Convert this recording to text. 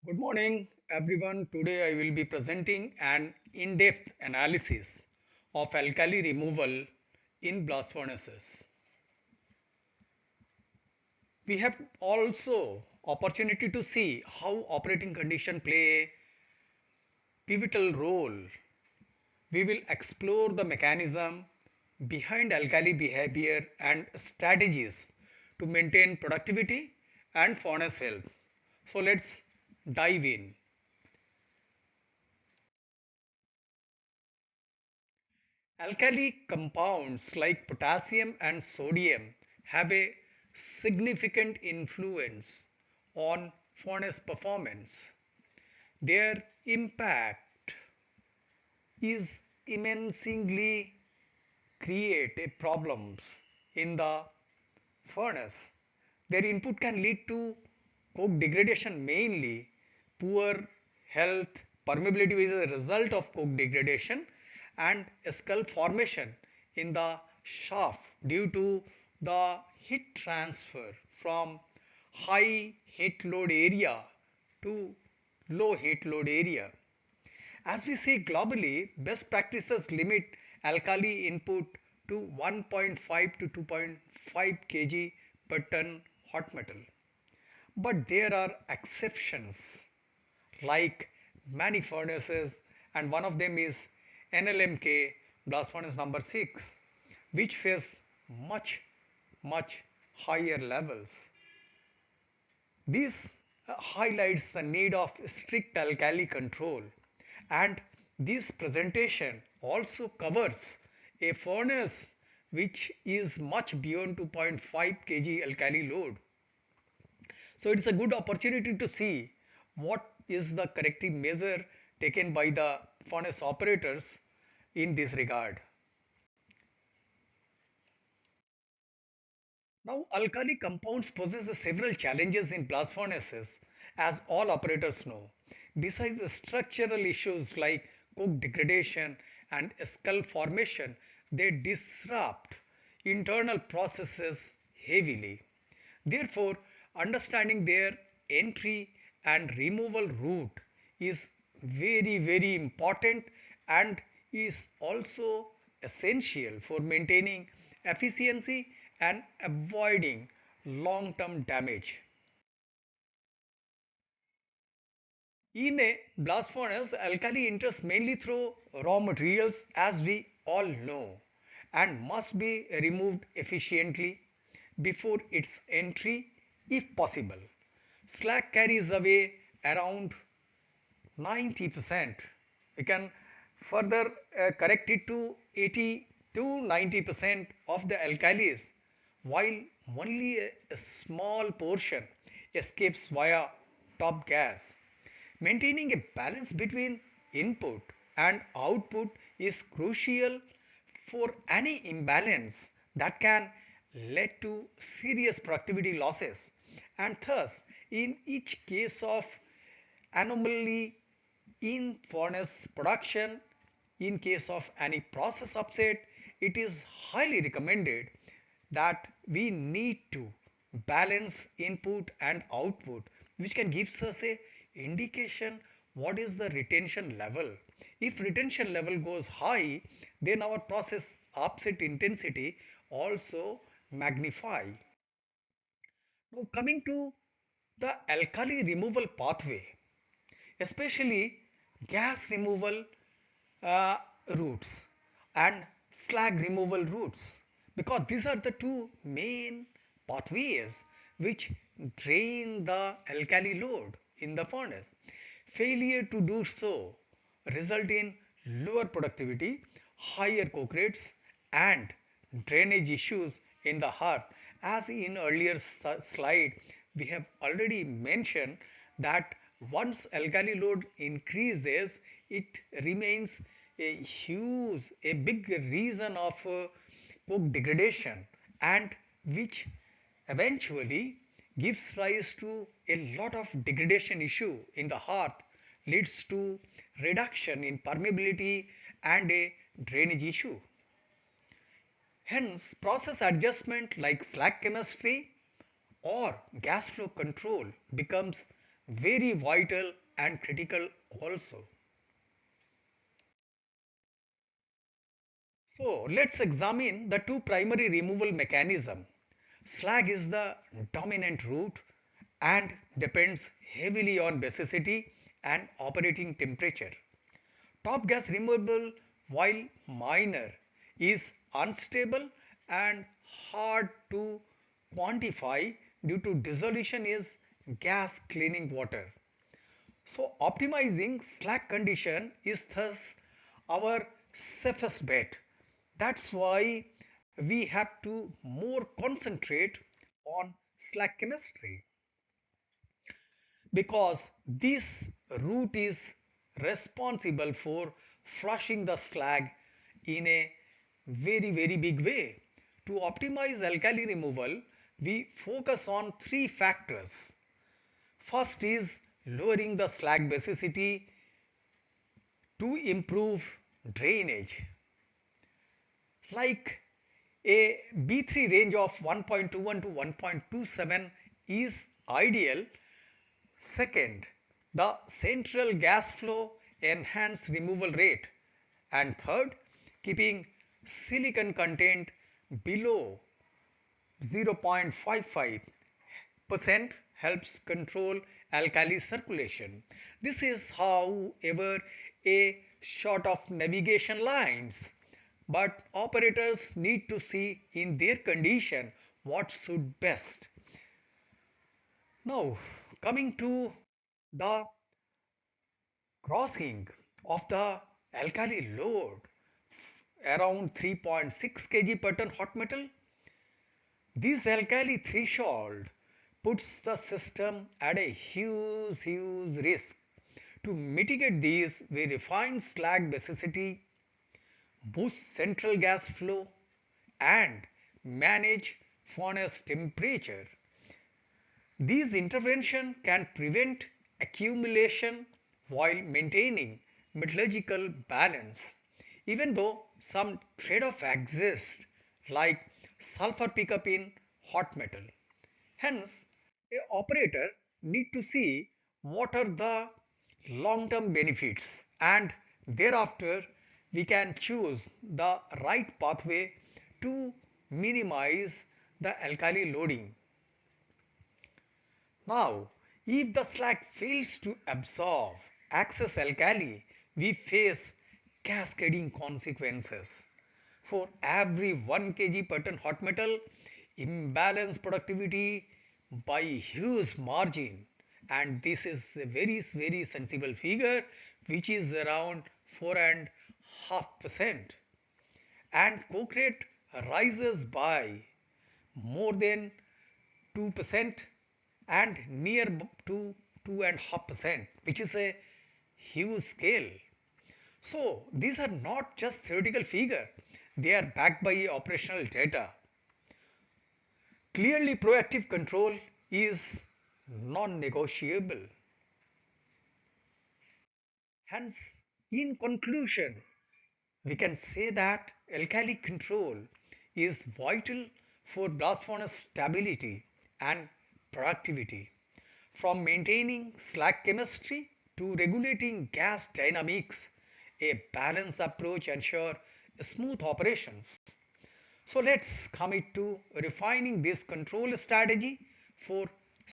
Good morning, everyone. Today I will be presenting an in-depth analysis of alkali removal in blast furnaces. We have also opportunity to see how operating conditions play a pivotal role. We will explore the mechanism behind alkali behavior and strategies to maintain productivity and furnace health. So let's dive in. Alkali compounds like potassium and sodium have a significant influence on furnace performance. Their impact is immensely create a problems in the furnace. Their input can lead to coke degradation, mainly poor health. Permeability is a result of coke degradation and scalp formation in the shaft due to the heat transfer from high heat load area to low heat load area. As we see globally, best practices limit alkali input to 1.5 to 2.5 kg per ton hot metal. But there are exceptions like many furnaces, and one of them is NLMK blast furnace number 6, which face much higher levels. This highlights the need of strict alkali control, and this presentation also covers a furnace which is much beyond 2.5 kg alkali load. So it's a good opportunity to see what is the corrective measure taken by the furnace operators in this regard. Now, alkali compounds poses several challenges in blast furnaces, as all operators know. Besides structural issues like coke degradation and scalp formation, they disrupt internal processes heavily. Therefore, understanding their entry and removal route is very important and is also essential for maintaining efficiency and avoiding long-term damage. In a blast furnace, alkali enters mainly through raw materials, as we all know, and must be removed efficiently before its entry if possible. Slag carries away around 90%. We can further correct it to 80 to 90% of the alkalis, while only a small portion escapes via top gas. Maintaining a balance between input and output is crucial for any imbalance that can lead to serious productivity losses, and thus in each case of anomaly in furnace production, in case of any process upset, it is highly recommended that we need to balance input and output, which can give us a indication what is the retention level. If retention level goes high, then our process upset intensity also magnify. Now coming to the alkali removal pathway, especially gas removal uh, routes and slag removal routes, because these are the two main pathways which drain the alkali load in the furnace. Failure to do so result in lower productivity, higher coke rates and drainage issues in the hearth. As in earlier slide we have already mentioned that once alkali load increases, it remains a big reason of coke degradation, and which eventually gives rise to a lot of degradation issue in the hearth, leads to reduction in permeability and a drainage issue. Hence, process adjustment like slag chemistry or gas flow control becomes very vital and critical also. So let's examine the two primary removal mechanism. Slag is the dominant route and depends heavily on basicity and operating temperature. Top gas removal, while minor, is unstable and hard to quantify due to dissolution is gas cleaning water. So optimizing slack condition is thus our safest bet. That's why we have to more concentrate on slack chemistry because this route is responsible for flushing the slag in a very big way. To optimize alkali removal, we focus on three factors. First is lowering the slag basicity to improve drainage. Like a B3 range of 1.21 to 1.27 is ideal. Second, the central gas flow enhanced removal rate. And third, keeping silicon content below 0.55% helps control alkali circulation. This is, however, a sort of navigation lines, but operators need to see in their condition what suit best. Now, coming to the crossing of the alkali load around 3.6 kg per ton hot metal, this alkali threshold puts the system at a huge risk. To mitigate these, we refine slag basicity, boost central gas flow, and manage furnace temperature. These interventions can prevent accumulation while maintaining metallurgical balance, even though some trade-off exists like sulfur pickup in hot metal. Hence, a operator need to see what are the long-term benefits and thereafter we can choose the right pathway to minimize the alkali loading. Now, if the slag fails to absorb excess alkali, we face cascading consequences. For every 1 kg per ton hot metal, imbalance productivity by huge margin, and this is a very sensible figure which is around 4.5%, and coke rate rises by more than 2% and near to 2.5%, which is a huge scale. So these are not just theoretical figure, they are backed by operational data. Clearly proactive control is non-negotiable. Hence, in conclusion, we can say that alkali control is vital for blast furnace stability and productivity. From maintaining slag chemistry to regulating gas dynamics, a balanced approach ensures smooth operations. So let's commit to refining this control strategy for